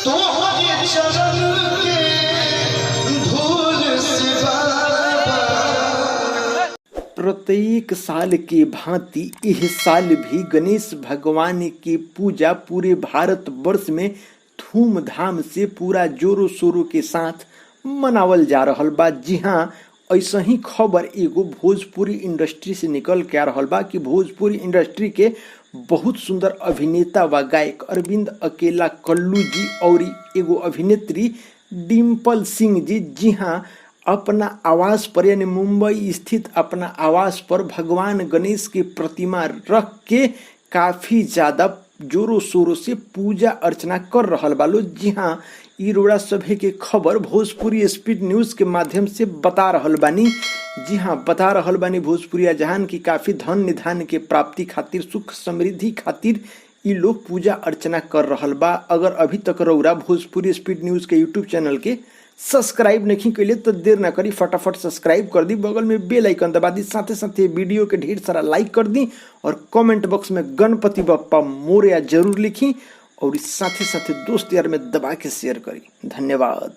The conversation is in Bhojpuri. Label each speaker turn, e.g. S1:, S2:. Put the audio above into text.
S1: तोहरे चरण के धूल से बाबा।
S2: प्रत्येक साल के भांति यह साल भी गणेश भगवान की पूजा पूरे भारत वर्ष में धूमधाम से पूरा जोरों शोरों के साथ मनावल जा रहल बा। जी हाँ, ऐसा ही खबर एगो भोजपुरी इंडस्ट्री से निकल के आ रहल बा कि भोजपुरी इंडस्ट्री के बहुत सुंदर अभिनेता व गायक अरविंद अकेला कल्लू जी और एगो अभिनेत्री डिम्पल सिंह जी, जी हाँ, अपना आवास पर यानी मुंबई स्थित अपना आवास पर भगवान गणेश की प्रतिमा रख के काफ़ी ज़्यादा जोरों शोरों से पूजा अर्चना कर रहल बालो। जी हाँ, ई रोड़ा सभे के खबर भोजपुरी स्पीड न्यूज़ के माध्यम से बता रहल बानी। जी हाँ, बता रहल बानी भोजपुरिया जहान की काफ़ी धन निधान के प्राप्ति खातिर, सुख समृद्धि खातिर ई लोग पूजा अर्चना कर रहल बा। अगर अभी तक रउरा भोजपुरी स्पीड न्यूज़ के यूट्यूब चैनल के सब्सक्राइब नहीं कैले तो देर ना करी, फटाफट सब्सक्राइब कर दी, बगल में बेल आइकन दबा दी, साथ ही साथ वीडियो के ढेर सारा लाइक कर दी और कमेंट बॉक्स में गणपति बप्पा मोरया जरूर लिखी और साथ ही साथ दोस्त यार में दबा के शेयर करी। धन्यवाद।